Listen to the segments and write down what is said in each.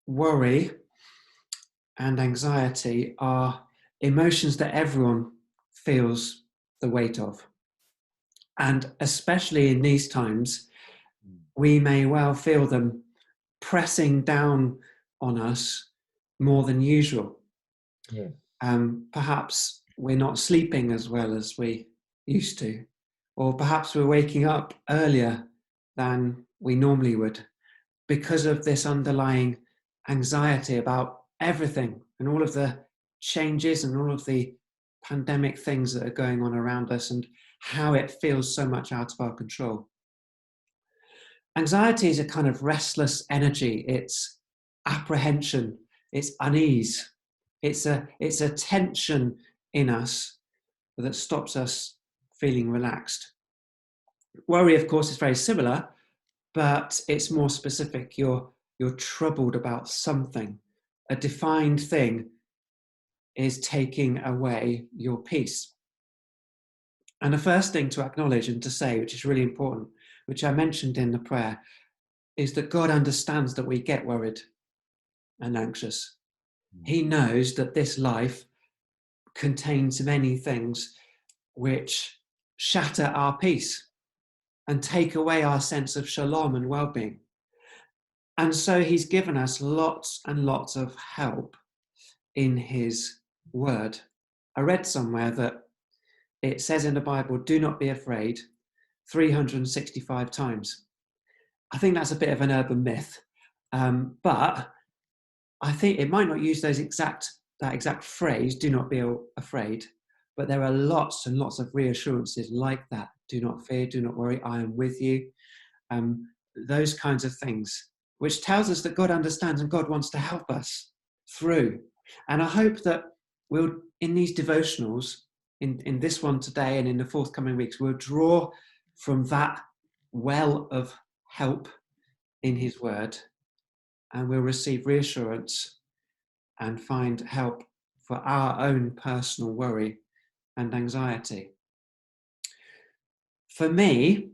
worry and anxiety are emotions that everyone feels the weight of. And especially in these times, we may well feel them pressing down on us more than usual. Yeah. Perhaps we're not sleeping as well as we used to, or perhaps we're waking up earlier than we normally would because of this underlying anxiety about everything and all of the changes and all of the pandemic things that are going on around us and how it feels so much out of our control. Anxiety is a kind of restless energy. It's apprehension, it's unease, it's a tension in us that stops us feeling relaxed. Worry, of course, is very similar, but it's more specific. You're troubled about something. A defined thing is taking away your peace. And the first thing to acknowledge and to say, which is really important, which I mentioned in the prayer, is that God understands that we get worried and anxious. He knows that this life contains many things which shatter our peace and take away our sense of shalom and well-being. And so he's given us lots and lots of help in his word. I read somewhere that it says in the Bible, do not be afraid, 365 times. I think that's a bit of an urban myth, but I think it might not use that exact phrase, do not be afraid, but there are lots and lots of reassurances like that. Do not fear, do not worry, I am with you. Those kinds of things, which tells us that God understands and God wants to help us through. And I hope that we'll, in these devotionals, in this one today and in the forthcoming weeks, we'll draw from that well of help in his word, and we'll receive reassurance and find help for our own personal worry and anxiety. For me,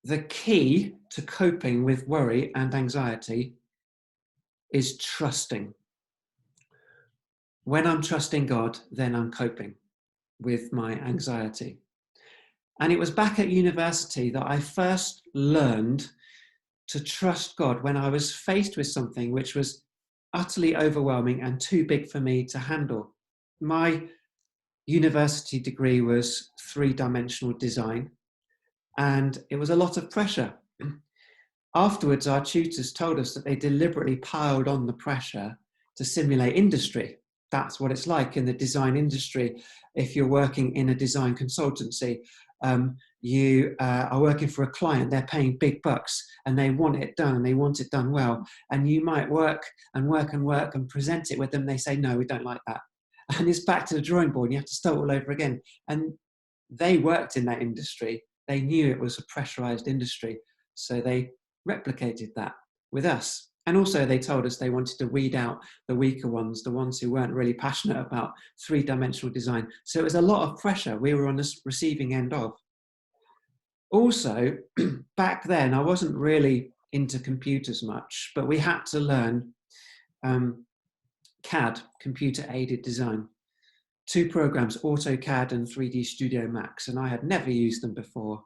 the key to coping with worry and anxiety is trusting. When I'm trusting God, then I'm coping with my anxiety. And it was back at university that I first learned to trust God when I was faced with something which was utterly overwhelming and too big for me to handle. My university degree was three-dimensional design, and it was a lot of pressure. Afterwards, our tutors told us that they deliberately piled on the pressure to simulate industry. That's what it's like in the design industry. If you're working in a design consultancy, you are working for a client, they're paying big bucks and they want it done and they want it done well. And you might work and work and work and present it with them. They say, no, we don't like that. And it's back to the drawing board and you have to start all over again. And they worked in that industry. They knew it was a pressurized industry. So they replicated that with us. And also they told us they wanted to weed out the weaker ones, the ones who weren't really passionate about three-dimensional design. So it was a lot of pressure we were on the receiving end of. Also, back then, I wasn't really into computers much, but we had to learn CAD, computer-aided design. Two programs, AutoCAD and 3D Studio Max, and I had never used them before.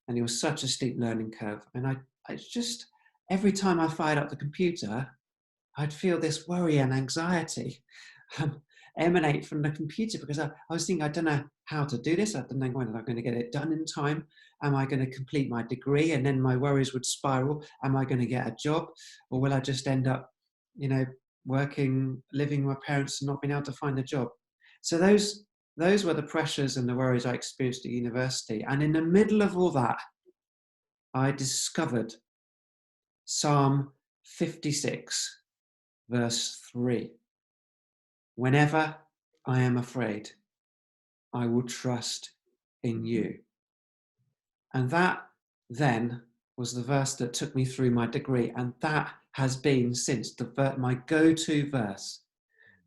And it was such a steep learning curve. And I just, every time I fired up the computer, I'd feel this worry and anxiety emanate from the computer because I was thinking, I don't know how to do this. I don't know when I'm going to get it done in time. Am I going to complete my degree? And then my worries would spiral. Am I going to get a job? Or will I just end up, working, living with my parents and not being able to find a job? So those were the pressures and the worries I experienced at university. And in the middle of all that, I discovered Psalm 56, verse 3. Whenever I am afraid, I will trust in you. And that then was the verse that took me through my degree. And that has been since my go-to verse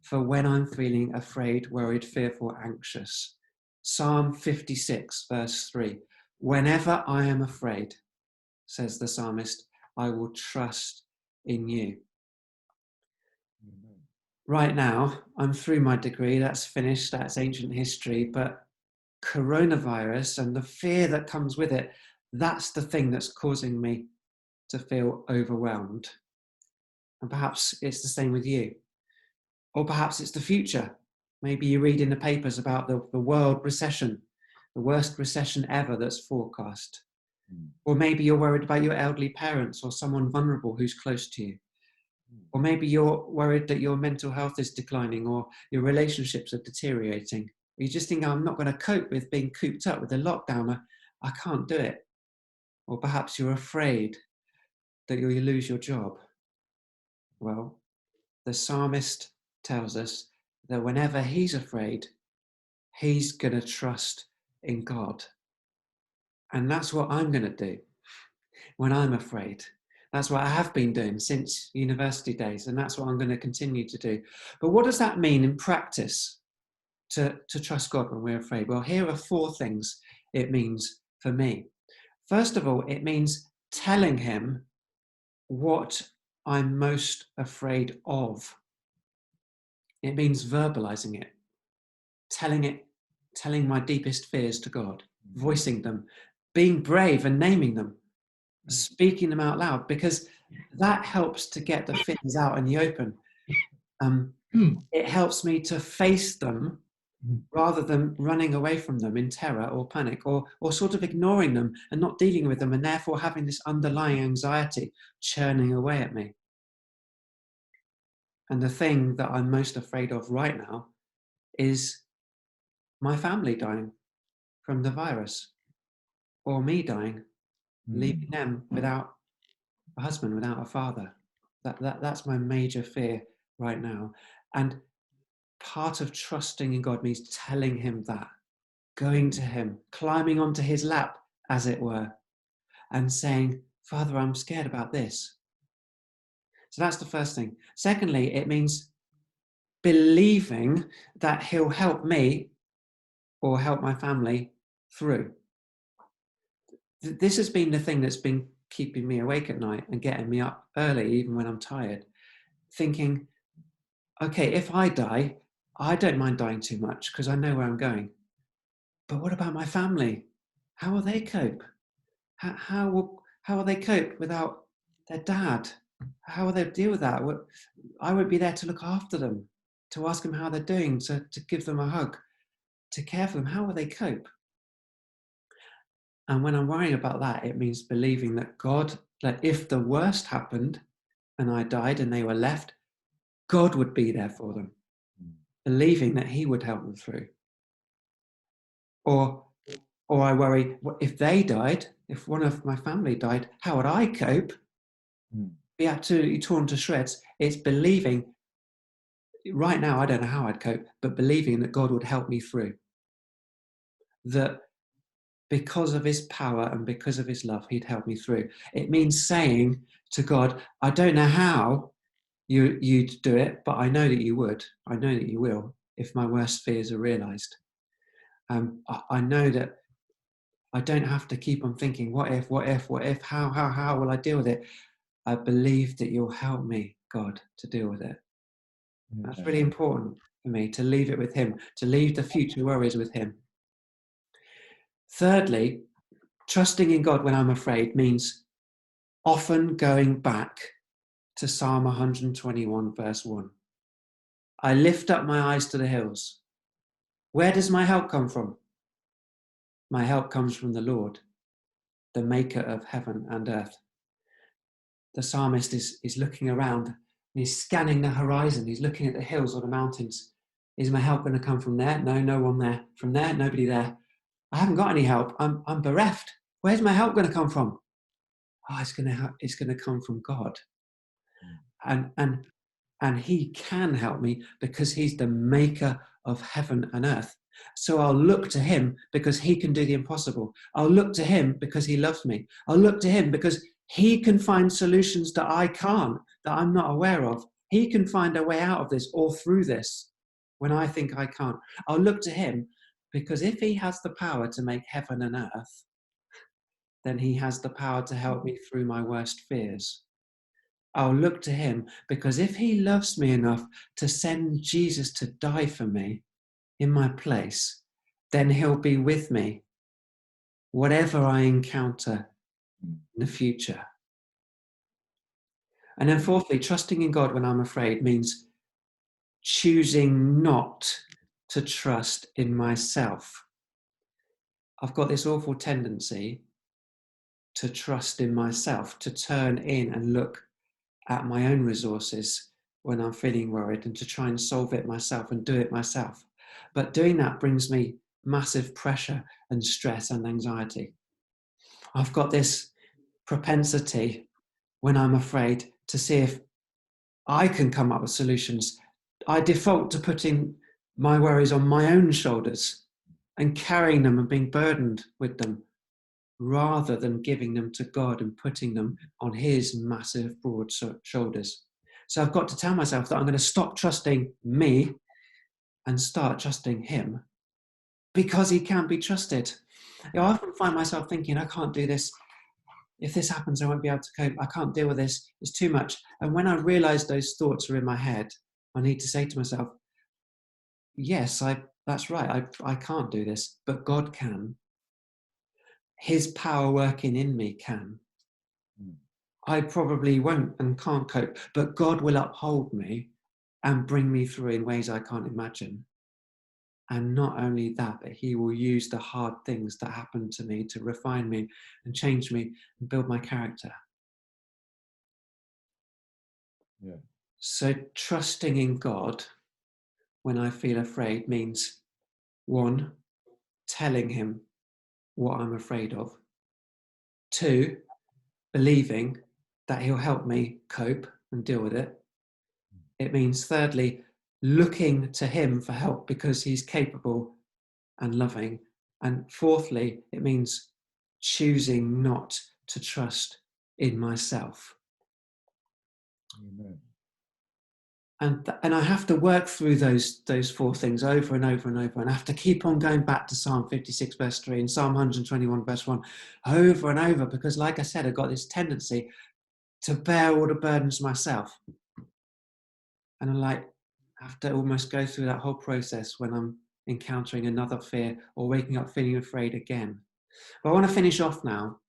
for when I'm feeling afraid, worried, fearful, anxious. Psalm 56, verse 3. Whenever I am afraid, says the psalmist, I will trust in you. right now, I'm through my degree, that's finished, that's ancient history, but coronavirus and the fear that comes with it, that's the thing that's causing me to feel overwhelmed. And perhaps it's the same with you. Or perhaps it's the future. Maybe you read in the papers about the world recession, the worst recession ever that's forecast. Mm. Or maybe you're worried about your elderly parents or someone vulnerable who's close to you. Or maybe you're worried that your mental health is declining or your relationships are deteriorating. Or you just think, I'm not going to cope with being cooped up with the lockdown. I can't do it. Or perhaps you're afraid that you'll lose your job. Well, the psalmist tells us that whenever he's afraid, he's going to trust in God. And that's what I'm going to do when I'm afraid. That's what I have been doing since university days, and that's what I'm going to continue to do. But what does that mean in practice to trust God when we're afraid? Well, here are 4 things it means for me. First of all, it means telling him what I'm most afraid of. It means verbalizing it, telling my deepest fears to God, voicing them, being brave and naming them, speaking them out loud, because that helps to get the fears out in the open. It helps me to face them rather than running away from them in terror or panic, or sort of ignoring them and not dealing with them, and therefore having this underlying anxiety churning away at me. And the thing that I'm most afraid of right now is my family dying from the virus, or me dying, leaving them without a husband, without a father. That's my major fear right now. And part of trusting in God means telling him that, going to him, climbing onto his lap, as it were, and saying, Father, I'm scared about this. So that's the first thing. Secondly, it means believing that he'll help me or help my family through. This has been the thing that's been keeping me awake at night and getting me up early, even when I'm tired, thinking, okay, if I die, I don't mind dying too much because I know where I'm going. But what about my family? How will they cope? How will they cope without their dad? How will they deal with that? I won't be there to look after them, to ask them how they're doing, to give them a hug, to care for them. How will they cope? And when I'm worrying about that, it means believing that God, that if the worst happened and I died and they were left, God would be there for them, believing that he would help them through. Or I worry, if they died, if one of my family died, how would I cope? Be absolutely torn to shreds. It's believing, right now, I don't know how I'd cope, but believing that God would help me through. That because of his power and because of his love, he'd help me through. It means saying to God, I don't know how you'd do it, but I know that you would. I know that you will, if my worst fears are realized. I know that I don't have to keep on thinking, what if, how will I deal with it? I believe that you'll help me, God, to deal with it. That's really important for me, to leave it with him, to leave the future worries with him. Thirdly, trusting in God when I'm afraid means often going back to Psalm 121, verse 1. I lift up my eyes to the hills. Where does my help come from? My help comes from the Lord, the maker of heaven and earth. The psalmist is looking around and he's scanning the horizon. He's looking at the hills or the mountains. Is my help going to come from there? No, no one there. From there, nobody there. I haven't got any help. I'm bereft. Where's my help going to come from? Oh, it's going to come from God. And he can help me because he's the maker of heaven and earth. So I'll look to him because he can do the impossible. I'll look to him because he loves me. I'll look to him because he can find solutions that I can't, that I'm not aware of. He can find a way out of this or through this when I think I can't. I'll look to him because if he has the power to make heaven and earth, then he has the power to help me through my worst fears. I'll look to him, because if he loves me enough to send Jesus to die for me in my place, then he'll be with me, whatever I encounter in the future. And then fourthly, trusting in God when I'm afraid means choosing not to trust in myself. I've got this awful tendency to trust in myself, to turn in and look at my own resources when I'm feeling worried and to try and solve it myself and do it myself. But doing that brings me massive pressure and stress and anxiety. I've got this propensity when I'm afraid to see if I can come up with solutions. I default to putting my worries on my own shoulders and carrying them and being burdened with them, rather than giving them to God and putting them on his massive, broad shoulders. So I've got to tell myself that I'm going to stop trusting me and start trusting him, because he can be trusted. I often find myself thinking, I can't do this. If this happens, I won't be able to cope. I can't deal with this. It's too much. And when I realize those thoughts are in my head, I need to say to myself, yes, that's right. I can't do this, but God can. His power working in me can. I probably won't and can't cope, but God will uphold me and bring me through in ways I can't imagine. And not only that, but he will use the hard things that happen to me to refine me and change me and build my character. Yeah. So trusting in God when I feel afraid means, one, telling him what I'm afraid of. Two, believing that he'll help me cope and deal with it. It means, thirdly, looking to him for help because he's capable and loving. And fourthly, it means choosing not to trust in myself. Amen. And I have to work through those four things over and over and over. And I have to keep on going back to Psalm 56, verse 3 and Psalm 121, verse 1, over and over, because like I said, I've got this tendency to bear all the burdens myself. And I have to almost go through that whole process when I'm encountering another fear or waking up feeling afraid again. But I want to finish off now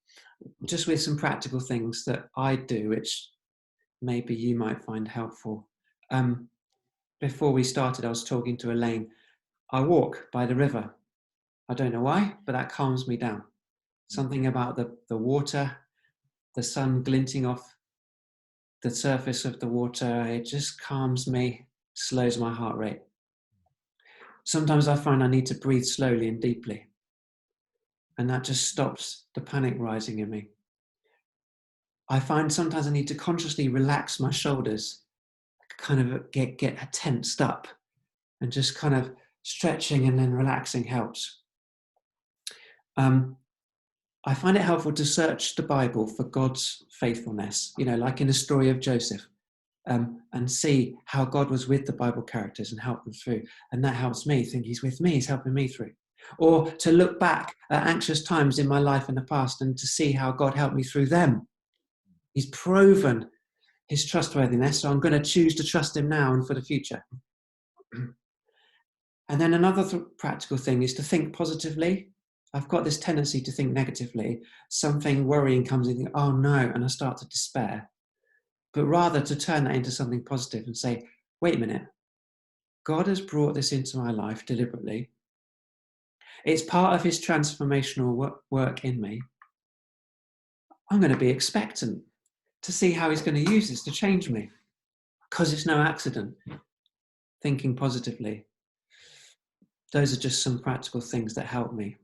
just with some practical things that I do, which maybe you might find helpful. Before we started, I was talking to Elaine. I walk by the river. I don't know why, but that calms me down. Something about the water, the sun glinting off the surface of the water, it just calms me, slows my heart rate. Sometimes I find I need to breathe slowly and deeply, and that just stops the panic rising in me. I find sometimes I need to consciously relax my shoulders, kind of get tensed up, and just kind of stretching and then relaxing helps. I find it helpful to search the Bible for God's faithfulness, like in the story of Joseph, and see how God was with the Bible characters and helped them through. And that helps me think he's with me, he's helping me through. Or to look back at anxious times in my life in the past and to see how God helped me through them. He's proven his trustworthiness, so I'm going to choose to trust him now and for the future. And then another practical thing is to think positively. I've got this tendency to think negatively. Something worrying comes in, oh no, and I start to despair. But rather to turn that into something positive and say, wait a minute, God has brought this into my life deliberately. It's part of his transformational work in me. I'm going to be expectant to see how he's going to use this to change me, because it's no accident. Thinking positively. Those are just some practical things that help me.